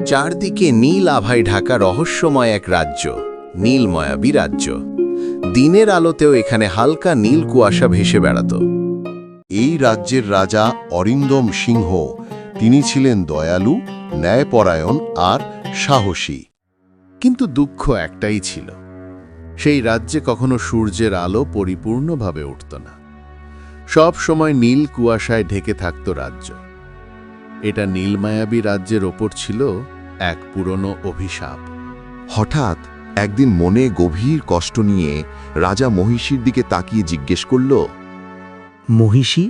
চারদিকে নীল আভায় ঢাকা রহস্যময় এক রাজ্য, নীলমায়াবী রাজ্য। দিনের আলোতেও এখানে হালকা নীল কুয়াশা ভেসে বেড়াত। এই রাজ্যের রাজা অরিন্দম সিংহ, তিনি ছিলেন দয়ালু, ন্যায়পরায়ণ আর সাহসী। কিন্তু দুঃখ একটাই ছিল, সেই রাজ্যে কখনো সূর্যের আলো পরিপূর্ণভাবে উঠত না। সব সময় নীল কুয়াশায় ঢেকে থাকত রাজ্য। এটা নীলমায়াবী রাজ্যের ওপর ছিল এক পুরনো অভিশাপ। হঠাৎ একদিন মনে গভীর কষ্ট নিয়ে রাজা মহিষীর দিকে তাকিয়ে জিজ্ঞেস করল, মহিষী,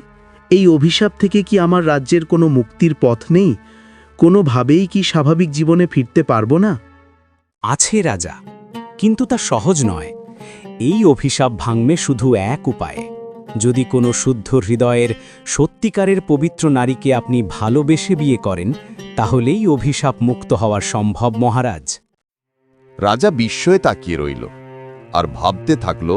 এই অভিশাপ থেকে কি আমার রাজ্যের কোনো মুক্তির পথ নেই? কোনোভাবেই কি স্বাভাবিক জীবনে ফিরতে পারবো না? আছে রাজা, কিন্তু তা সহজ নয়। এই অভিশাপ ভাঙবে শুধু এক উপায়ে। যদি কোনো শুদ্ধ হৃদয়ের সত্যিকারের পবিত্র নারীকে আপনি ভালোবেসে বিয়ে করেন, তাহলেই অভিশাপ মুক্ত হওয়া সম্ভব মহারাজ। রাজা বিস্ময়ে তাকিয়ে রইল আর ভাবতে থাকল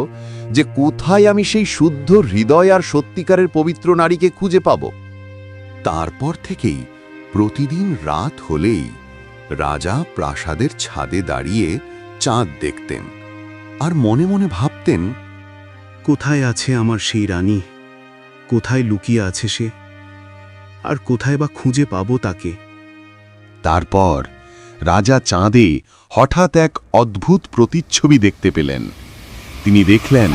যে কোথায় আমি সেই শুদ্ধ হৃদয় আর সত্যিকারের পবিত্র নারীকে খুঁজে পাব। তারপর থেকেই প্রতিদিন রাত হলেই রাজা প্রাসাদের ছাদে দাঁড়িয়ে চাঁদ দেখতেন আর মনে মনে ভাবতেন, কোথায় আছে আমার সেই রানী? কোথায় লুকিয়ে আছে সে? আর কোথায় বা খুঁজে পাবো তাকে? তারপর রাজা চাঁদে হঠাৎ এক অদ্ভুত প্রতিচ্ছবি দেখতে পেলেন। তিনি দেখলেন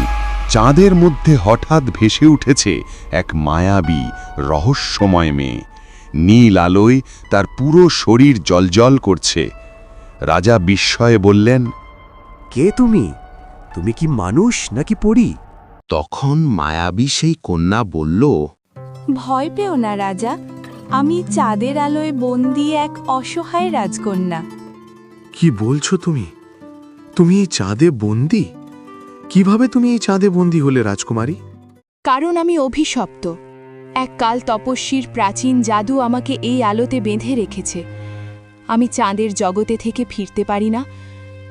চাঁদের মধ্যে হঠাৎ ভেসে উঠেছে এক মায়াবী রহস্যময় মেয়ে। নীল আলোয় তার পুরো শরীর জ্বলজ্বল করছে। রাজা বিস্ময়ে বললেন, কে তুমি? তুমি কি মানুষ নাকি পরী? তখন মায়াবী সেই কন্যা বলল, ভয় পেও না রাজা, আমি চাঁদের আলোয় বন্দী এক অসহায় রাজকন্যা। কি বলছো তুমি? তুমি এই চাঁদে বন্দী? কিভাবে তুমি এই চাঁদে বন্দী হলে রাজকুমারী? কারণ আমি অভিশপ্ত। এক কাল তপস্বীর প্রাচীন জাদু আমাকে এই আলোতে বেঁধে রেখেছে। আমি চাঁদের জগতে থেকে ফিরতে পারি না,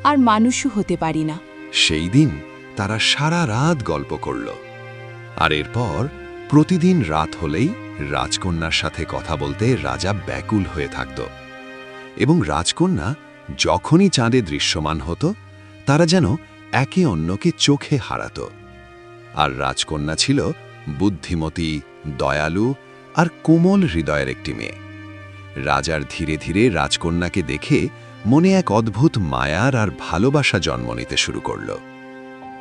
আর মানুষও হতে পারি না। সেই দিন তারা সারা রাত গল্প করল। আর এরপর প্রতিদিন রাত হলেই রাজকন্যার সাথে কথা বলতে রাজা ব্যাকুল হয়ে থাকত। এবং রাজকন্যা যখনই চাঁদে দৃশ্যমান হতো, তারা যেন একে অন্যকে চোখে হারাত। আর রাজকন্যা ছিল বুদ্ধিমতী, দয়ালু আর কোমল হৃদয়ের একটি মেয়ে। রাজার ধীরে ধীরে রাজকন্যাকে দেখে মনে এক অদ্ভুত মায়ার আর ভালোবাসা জন্ম নিতে শুরু করল।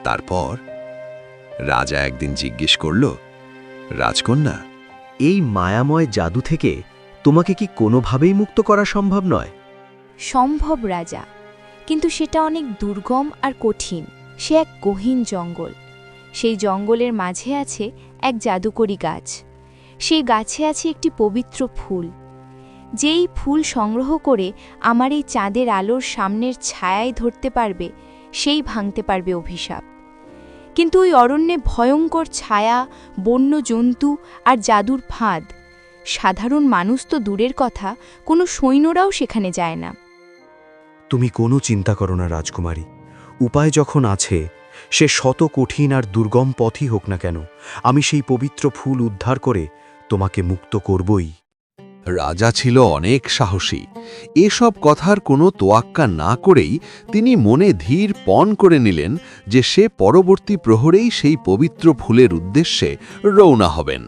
তারপর রাজা একদিন জিজ্ঞেস করল, রাজকন্যা, এই মায়াময় জাদু থেকে তোমাকে কি কোনোভাবেই মুক্ত করা সম্ভব নয়? সম্ভব রাজা, কিন্তু সেটা অনেক দুর্গম আর কঠিন। সে এক গহীন জঙ্গল। সেই জঙ্গলের মাঝে আছে এক জাদুকরী গাছ। সেই গাছে আছে একটি পবিত্র ফুল। যেই ফুল সংগ্রহ করে আমার এই চাঁদের আলোর সামনের ছায়ায় ধরতে পারবে, সেই ভাঙতে পারবে অভিশাপ। কিন্তু ওই অরণ্যে ভয়ঙ্কর ছায়া, বন্য জন্তু আর জাদুর ফাঁদ। সাধারণ মানুষ তো দূরের কথা, কোনো সৈন্যরাও সেখানে যায় না। তুমি কোনো চিন্তা করো না রাজকুমারী। উপায় যখন আছে, সে শত কঠিন আর দুর্গম পথই হোক না কেন, আমি সেই পবিত্র ফুল উদ্ধার করে তোমাকে মুক্ত করবই। রাজা ছিল অনেক সাহসী। এসব কথার কোনো তোয়াক্কা না করেই তিনি মনে ধীর পণ করে নিলেন যে সে পরবর্তী প্রহরেই সেই পবিত্র ফুলের উদ্দেশ্যে রওনা হবেন।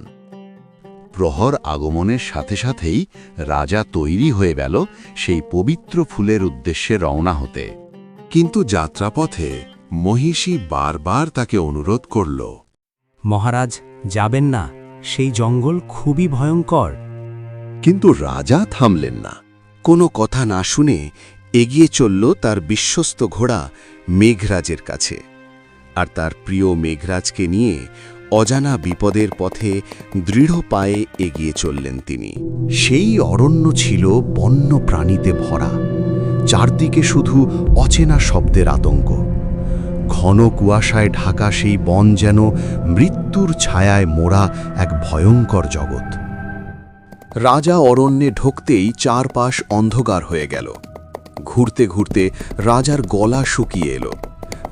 প্রহর আগমনের সাথে সাথেই রাজা তৈরি হয়ে গেল সেই পবিত্র ফুলের উদ্দেশ্যে রওনা হতে। কিন্তু যাত্রাপথে মহিষী বারবার তাকে অনুরোধ করল, মহারাজ, যাবেন না, সেই জঙ্গল খুবই ভয়ঙ্কর। কিন্তু রাজা থামলেন না। কোনো কথা না শুনে এগিয়ে চলল তার বিশ্বস্ত ঘোড়া মেঘরাজের কাছে। আর তার প্রিয় মেঘরাজকে নিয়ে অজানা বিপদের পথে দৃঢ় পায়ে এগিয়ে চললেন তিনি। সেই অরণ্য ছিল বন্য প্রাণীতে ভরা। চারদিকে শুধু অচেনা শব্দের আতঙ্ক। ঘন কুয়াশায় ঢাকা সেই বন যেন মৃত্যুর ছায়ায় মোড়া এক ভয়ঙ্কর জগৎ। রাজা অরণ্যে ঢুকতেই চারপাশ অন্ধকার হয়ে গেল। ঘুরতে ঘুরতে রাজার গলা শুকিয়ে এলো।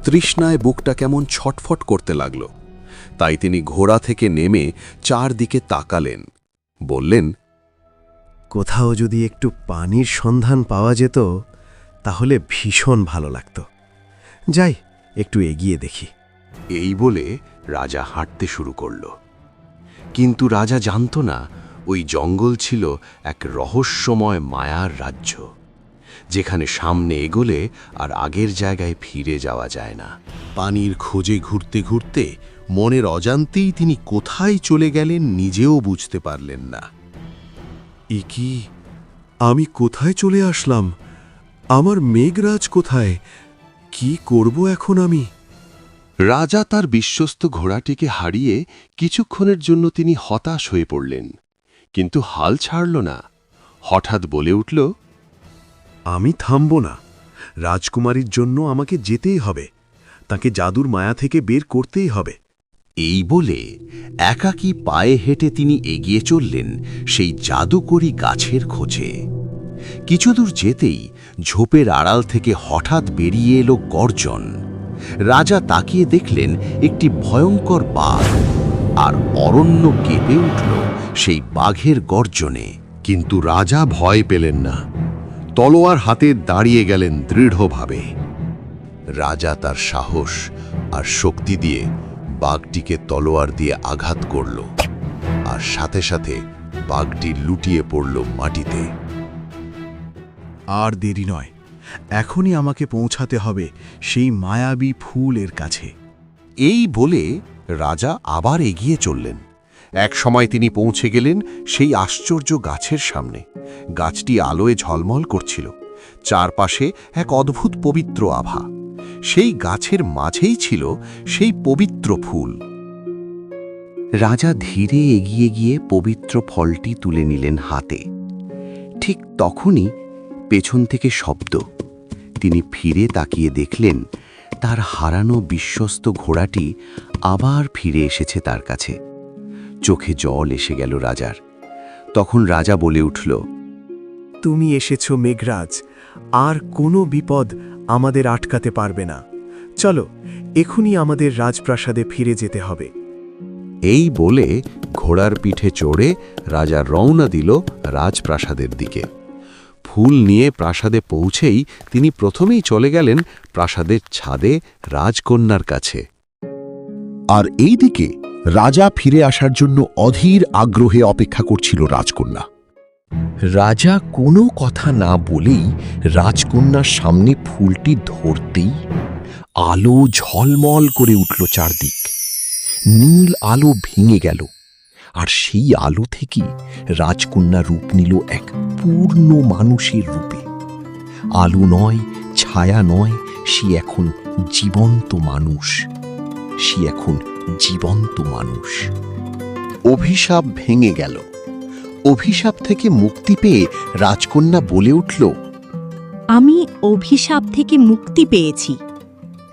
তৃষ্ণায় বুকটা কেমন ছটফট করতে লাগল। তাই তিনি ঘোড়া থেকে নেমে চারদিকে তাকালেন। বললেন, কোথাও যদি একটু পানির সন্ধান পাওয়া যেত তাহলে ভীষণ ভালো লাগতো। যাই, একটু এগিয়ে দেখি। এই বলে রাজা হাঁটতে শুরু করল। কিন্তু রাজা জানত না ওই জঙ্গল ছিল এক রহস্যময় মায়ার রাজ্য, যেখানে সামনে এগোলে আর আগের জায়গায় ফিরে যাওয়া যায় না। পানির খোঁজে ঘুরতে ঘুরতে মনের অজান্তেই তিনি কোথায় চলে গেলেন নিজেও বুঝতে পারলেন না। কি আমি কোথায় চলে আসলাম? আমার মেঘরাজ কোথায়? কি করব এখন আমি? রাজা তার বিশ্বস্ত ঘোড়াটিকে হারিয়ে কিছুক্ষণের জন্য তিনি হতাশ হয়ে পড়লেন, কিন্তু হাল ছাড়ল না। হঠাৎ বলে উঠল, আমি থামব না। রাজকুমারীর জন্য আমাকে যেতেই হবে। তাকে জাদুর মায়া থেকে বের করতেই হবে। এই বলে একাকী পায়ে হেঁটে তিনি এগিয়ে চললেন সেই জাদুকরী গাছের খোঁজে। কিছুদূর যেতেই ঝোপের আড়াল থেকে হঠাৎ বেরিয়ে এলো গর্জন। রাজা তাকিয়ে দেখলেন একটি ভয়ঙ্কর বাঘ, আর অরণ্য কেঁপে উঠল সেই বাঘের গর্জনে। কিন্তু রাজা ভয় পেলেন না, তলোয়ার হাতে দাঁড়িয়ে গেলেন দৃঢ়ভাবে। রাজা তার সাহস আর শক্তি দিয়ে বাঘটিকে তলোয়ার দিয়ে আঘাত করল, আর সাথে সাথে বাঘটি লুটিয়ে পড়ল মাটিতে। আর দেরি নয়, এখনই আমাকে পৌঁছাতে হবে সেই মায়াবী ফুলের কাছে। এই বলে রাজা আবার এগিয়ে চললেন। এক সময় তিনি পৌঁছে গেলেন সেই আশ্চর্য গাছের সামনে। গাছটি আলোয় ঝলমল করছিল, চারপাশে এক অদ্ভুত পবিত্র আভা। সেই গাছের মাঝেই ছিল সেই পবিত্র ফুল। রাজা ধীরে এগিয়ে গিয়ে পবিত্র ফলটি তুলে নিলেন হাতে। ঠিক তখনই পেছন থেকে শব্দ। তিনি ফিরে তাকিয়ে দেখলেন তার হারানো বিশ্বস্ত ঘোড়াটি আবার ফিরে এসেছে তার কাছে। চোখে জল এসে গেল রাজার। তখন রাজা বলে উঠল, তুমি এসেছ মেঘরাজ, আর কোনো বিপদ আমাদের আটকাতে পারবে না। চলো, এখনই আমাদের রাজপ্রাসাদে ফিরে যেতে হবে। এই বলে ঘোড়ার পিঠে চড়ে রাজা রওনা দিল রাজপ্রাসাদের দিকে। ফুল নিয়ে প্রাসাদে পৌঁছেই তিনি প্রথমেই চলে গেলেন প্রাসাদের ছাদে রাজকন্যার কাছে। আর এইদিকে রাজা ফিরে আসার জন্য অধীর আগ্রহে অপেক্ষা করছিল রাজকন্যা। রাজা কোনো কথা না বলেই রাজকন্যার সামনে ফুলটি ধরতেই আলো ঝলমল করে উঠল চারদিক। নীল আলো ভেঙে গেল, আর সেই আলো থেকে রাজকন্যা রূপ নিল এক পূর্ণ মানুষের রূপে। আলো নয়, ছায়া নয়, সে এখন জীবন্ত মানুষ। সে এখন জীবন্ত মানুষ। অভিশাপ ভেঙে গেল। অভিশাপ থেকে মুক্তি পেয়ে রাজকন্যা বলে উঠল, আমি অভিশাপ থেকে মুক্তি পেয়েছি।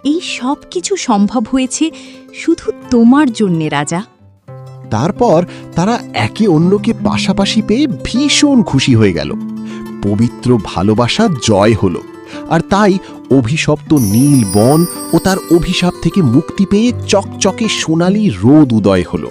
এই সব কিছু সম্ভব হয়েছে শুধু তোমার জন্যে রাজা। তারপর তারা একে অন্যকে পাশাপাশি পেয়ে ভীষণ খুশি হয়ে গেল। পবিত্র ভালোবাসা জয় হল, আর তাই অভিশপ্ত নীল বন ও তার অভিশাপ থেকে মুক্তি পেয়ে চকচকে সোনালি রোদ উদয় হল।